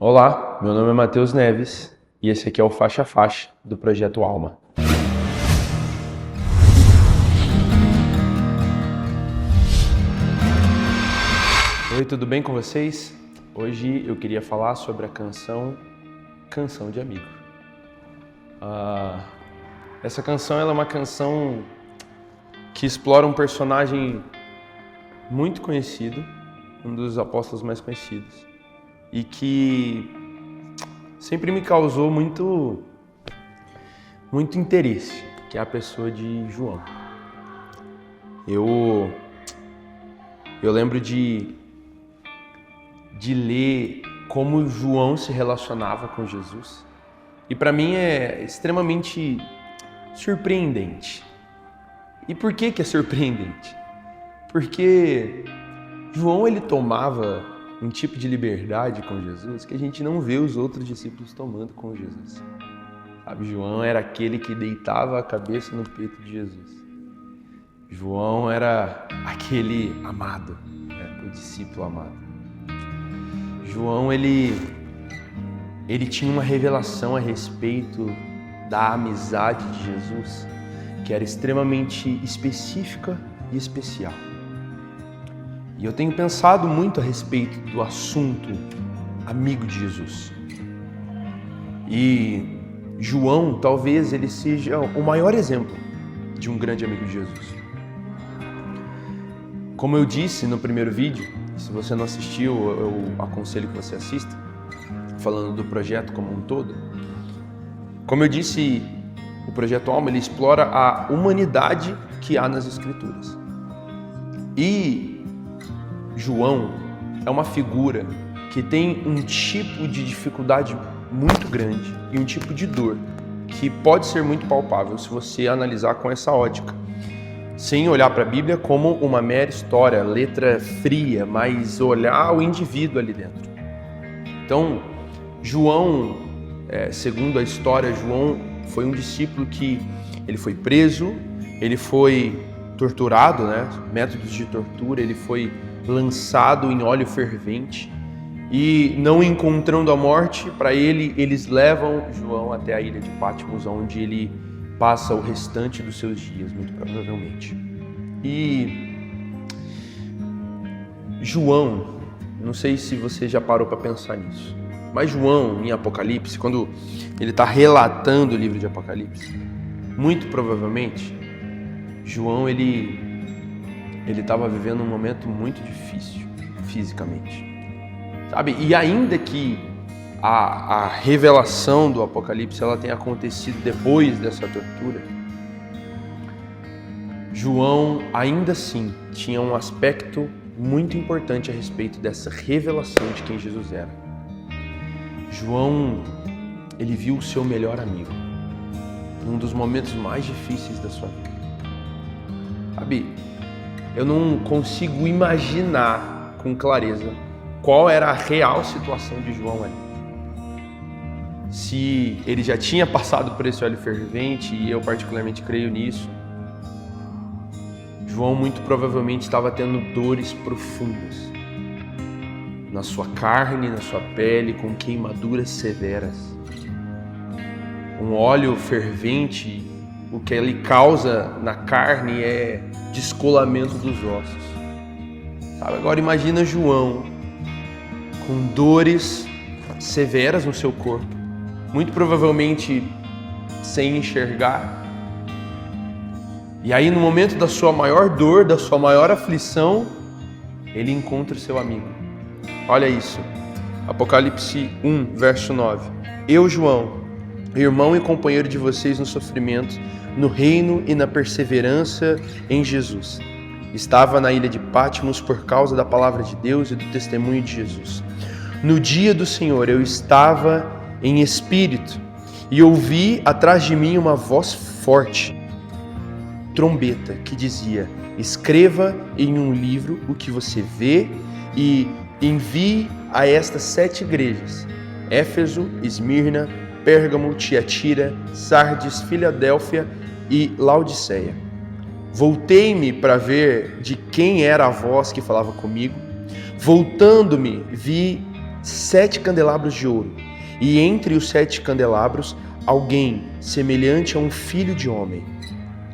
Olá, meu nome é Matheus Neves e esse aqui é o Faixa a Faixa do Projeto Alma. Oi, tudo bem com vocês? Hoje eu queria falar sobre a canção Canção de Amigo. Essa canção ela é uma canção que explora um personagem muito conhecido, um dos apóstolos mais conhecidos, e que sempre me causou muito interesse, que é a pessoa de João. Eu lembro de ler como João se relacionava com Jesus, e para mim é extremamente surpreendente. E por que é surpreendente? Porque João ele tomava um tipo de liberdade com Jesus que a gente não vê os outros discípulos tomando com Jesus. Sabe, João era aquele que deitava a cabeça no peito de Jesus. João era aquele amado, o discípulo amado. João ele tinha uma revelação a respeito da amizade de Jesus que era extremamente específica e especial. E eu tenho pensado muito a respeito do assunto amigo de Jesus. E João, talvez ele seja o maior exemplo de um grande amigo de Jesus. Como eu disse no primeiro vídeo, se você não assistiu, eu aconselho que você assista, falando do projeto como um todo. Como eu disse, o Projeto Alma ele explora a humanidade que há nas Escrituras. E João é uma figura que tem um tipo de dificuldade muito grande e um tipo de dor que pode ser muito palpável se você analisar com essa ótica, sem olhar para a Bíblia como uma mera história, letra fria, mas olhar o indivíduo ali dentro. Então, João, segundo a história, João foi um discípulo que ele foi preso, ele foi torturado, métodos de tortura, ele foi lançado em óleo fervente e, não encontrando a morte, para eles levam João até a ilha de Patmos, onde ele passa o restante dos seus dias, muito provavelmente. E João, não sei se você já parou para pensar nisso, mas João, em Apocalipse, quando ele está relatando o livro de Apocalipse, muito provavelmente, João, ele estava vivendo um momento muito difícil, fisicamente. Sabe? E ainda que a revelação do Apocalipse ela tenha acontecido depois dessa tortura, João, ainda assim, tinha um aspecto muito importante a respeito dessa revelação de quem Jesus era. João, ele viu o seu melhor amigo num dos momentos mais difíceis da sua vida. Sabe, eu não consigo imaginar com clareza qual era a real situação de João ali. Se ele já tinha passado por esse óleo fervente, e eu particularmente creio nisso, João muito provavelmente estava tendo dores profundas na sua carne, na sua pele, com queimaduras severas. Um óleo fervente, o que ele causa na carne é descolamento dos ossos. Sabe? Agora imagina João com dores severas no seu corpo, muito provavelmente sem enxergar. E aí no momento da sua maior dor, da sua maior aflição, ele encontra o seu amigo. Olha isso, Apocalipse 1, verso 9. Eu, João, irmão e companheiro de vocês no sofrimento, no reino e na perseverança em Jesus. Estava na ilha de Patmos por causa da palavra de Deus e do testemunho de Jesus. No dia do Senhor eu estava em espírito e ouvi atrás de mim uma voz forte, trombeta, que dizia: escreva em um livro o que você vê e envie a estas 7 igrejas: Éfeso, Esmirna, Pérgamo, Tiatira, Sardes, Filadélfia e Laodiceia. Voltei-me para ver de quem era a voz que falava comigo. Voltando-me, vi 7 candelabros de ouro, e entre os 7 candelabros, alguém semelhante a um filho de homem,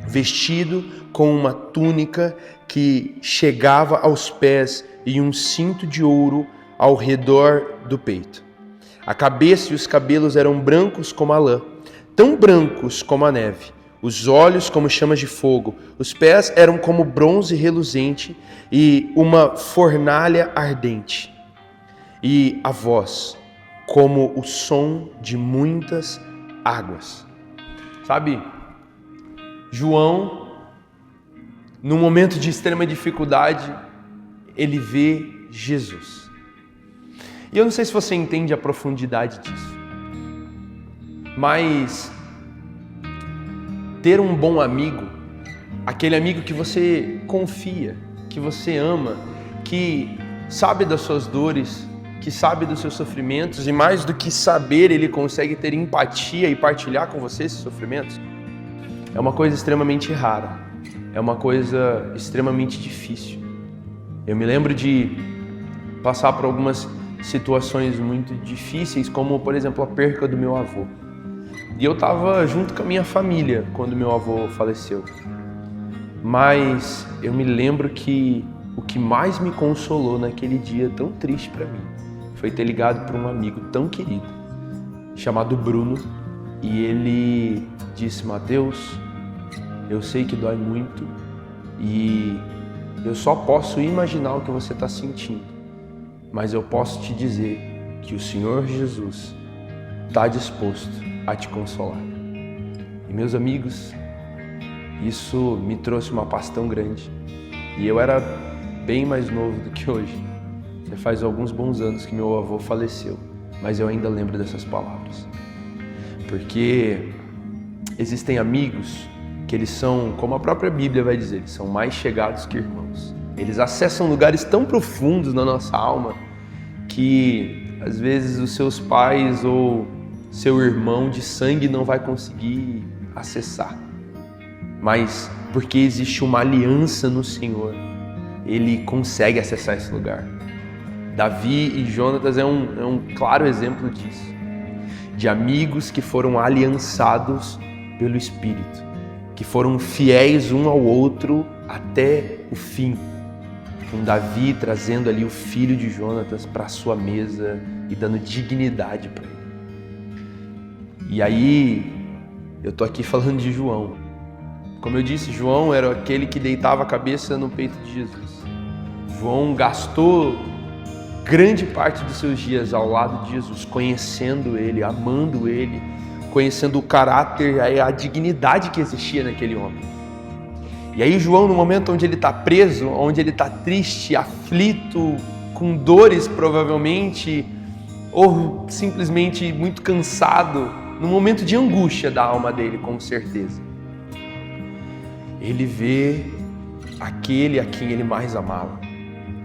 vestido com uma túnica que chegava aos pés e um cinto de ouro ao redor do peito. A cabeça e os cabelos eram brancos como a lã, tão brancos como a neve, os olhos como chamas de fogo, os pés eram como bronze reluzente e uma fornalha ardente, e a voz como o som de muitas águas. Sabe, João, num momento de extrema dificuldade, ele vê Jesus. E eu não sei se você entende a profundidade disso, mas ter um bom amigo, aquele amigo que você confia, que você ama, que sabe das suas dores, que sabe dos seus sofrimentos, e mais do que saber, ele consegue ter empatia e partilhar com você esses sofrimentos, é uma coisa extremamente rara, é uma coisa extremamente difícil. Eu me lembro de passar por algumas situações muito difíceis, como por exemplo a perca do meu avô. E eu estava junto com a minha família quando meu avô faleceu. Mas eu me lembro que o que mais me consolou naquele dia tão triste para mim foi ter ligado para um amigo tão querido, chamado Bruno, e ele disse: Mateus, eu sei que dói muito e eu só posso imaginar o que você está sentindo, mas eu posso te dizer que o Senhor Jesus está disposto a te consolar. E meus amigos, isso me trouxe uma paz tão grande. E eu era bem mais novo do que hoje. Já faz alguns bons anos que meu avô faleceu, mas eu ainda lembro dessas palavras. Porque existem amigos que eles são, como a própria Bíblia vai dizer, eles são mais chegados que irmãos. Eles acessam lugares tão profundos na nossa alma que às vezes os seus pais ou seu irmão de sangue não vai conseguir acessar. Mas porque existe uma aliança no Senhor, ele consegue acessar esse lugar. Davi e Jonatas é um claro exemplo disso, de amigos que foram aliançados pelo Espírito, que foram fiéis um ao outro até o fim, com Davi trazendo ali o filho de Jonatas para a sua mesa e dando dignidade para ele. E aí, eu tô aqui falando de João. Como eu disse, João era aquele que deitava a cabeça no peito de Jesus. João gastou grande parte dos seus dias ao lado de Jesus, conhecendo ele, amando ele, conhecendo o caráter e a dignidade que existia naquele homem. E aí João, no momento onde ele está preso, onde ele está triste, aflito, com dores provavelmente, ou simplesmente muito cansado, no momento de angústia da alma dele, com certeza, ele vê aquele a quem ele mais amava.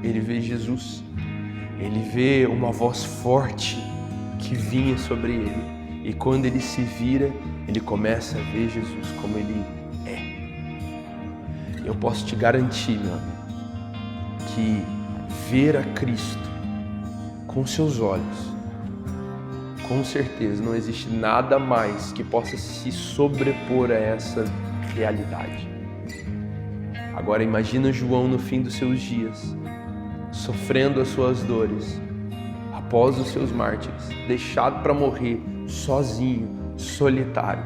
Ele vê Jesus. Ele vê uma voz forte que vinha sobre ele. E quando ele se vira, ele começa a ver Jesus como ele é. Eu posso te garantir, meu amigo, que ver a Cristo com seus olhos, com certeza não existe nada mais que possa se sobrepor a essa realidade. Agora imagina João no fim dos seus dias, sofrendo as suas dores, após os seus mártires, deixado para morrer sozinho, solitário.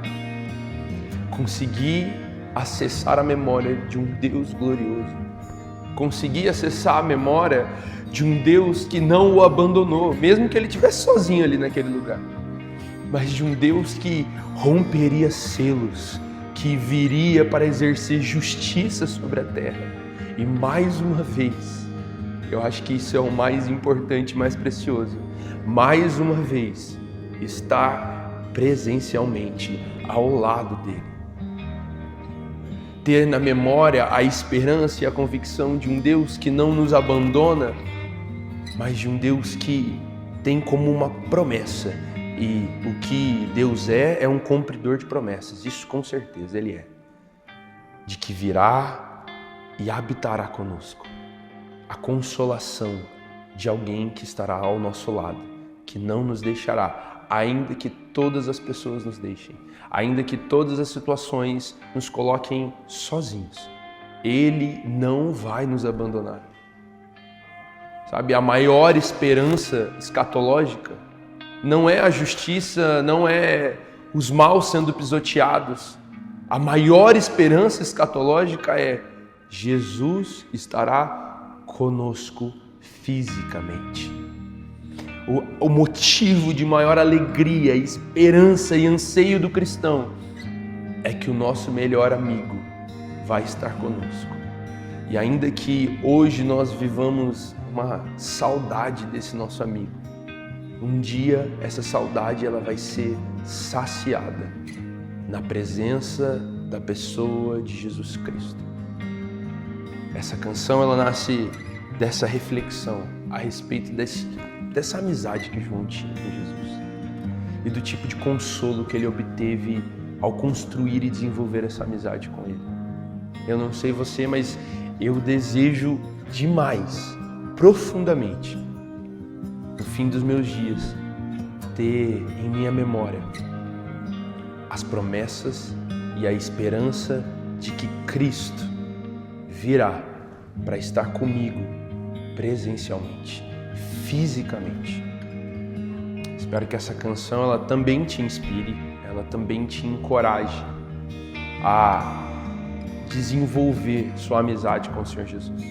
Conseguir acessar a memória de um Deus glorioso. Conseguir acessar a memória de um Deus que não o abandonou, mesmo que ele estivesse sozinho ali naquele lugar. Mas de um Deus que romperia selos, que viria para exercer justiça sobre a terra. E mais uma vez, eu acho que isso é o mais importante, mais precioso, mais uma vez, estar presencialmente ao lado dele. Ter na memória a esperança e a convicção de um Deus que não nos abandona, mas de um Deus que tem como uma promessa. E o que Deus é um cumpridor de promessas, isso com certeza Ele é. De que virá e habitará conosco. A consolação de alguém que estará ao nosso lado que não nos deixará, ainda que todas as pessoas nos deixem, ainda que todas as situações nos coloquem sozinhos. Ele não vai nos abandonar. Sabe, a maior esperança escatológica não é a justiça, não é os maus sendo pisoteados. A maior esperança escatológica é Jesus estará conosco fisicamente. O motivo de maior alegria, esperança e anseio do cristão é que o nosso melhor amigo vai estar conosco. E ainda que hoje nós vivamos uma saudade desse nosso amigo, um dia essa saudade ela vai ser saciada na presença da pessoa de Jesus Cristo. Essa canção ela nasce dessa reflexão a respeito dessa amizade que João tinha com Jesus e do tipo de consolo que ele obteve ao construir e desenvolver essa amizade com ele. Eu não sei você, mas eu desejo demais, profundamente, no fim dos meus dias, ter em minha memória as promessas e a esperança de que Cristo virá para estar comigo presencialmente, fisicamente. Espero que essa canção ela também te inspire, ela também te encoraje a desenvolver sua amizade com o Senhor Jesus.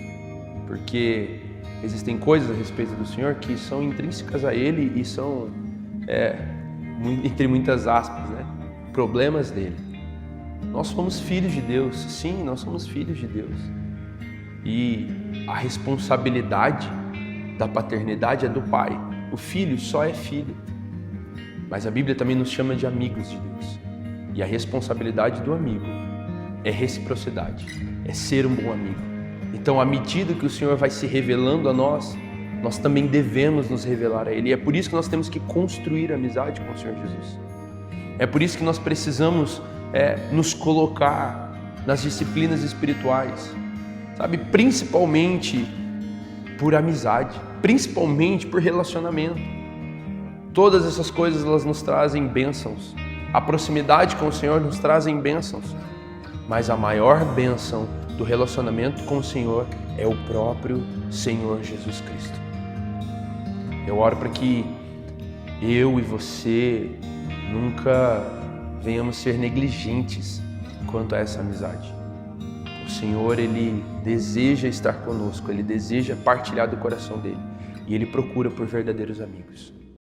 Porque existem coisas a respeito do Senhor que são intrínsecas a Ele e são, entre muitas aspas, problemas dele. Nós somos filhos de Deus, sim, nós somos filhos de Deus. E a responsabilidade da paternidade é do pai. O filho só é filho. Mas a Bíblia também nos chama de amigos de Deus. E a responsabilidade do amigo é reciprocidade, é ser um bom amigo. Então, à medida que o Senhor vai se revelando a nós, nós também devemos nos revelar a Ele. E é por isso que nós temos que construir amizade com o Senhor Jesus. É por isso que nós precisamos nos colocar nas disciplinas espirituais, sabe? Principalmente por amizade, principalmente por relacionamento. Todas essas coisas elas nos trazem bênçãos. A proximidade com o Senhor nos trazem bênçãos. Mas a maior bênção do relacionamento com o Senhor é o próprio Senhor Jesus Cristo. Eu oro para que eu e você nunca venhamos ser negligentes quanto a essa amizade. O Senhor, Ele deseja estar conosco, Ele deseja partilhar do coração dele e Ele procura por verdadeiros amigos.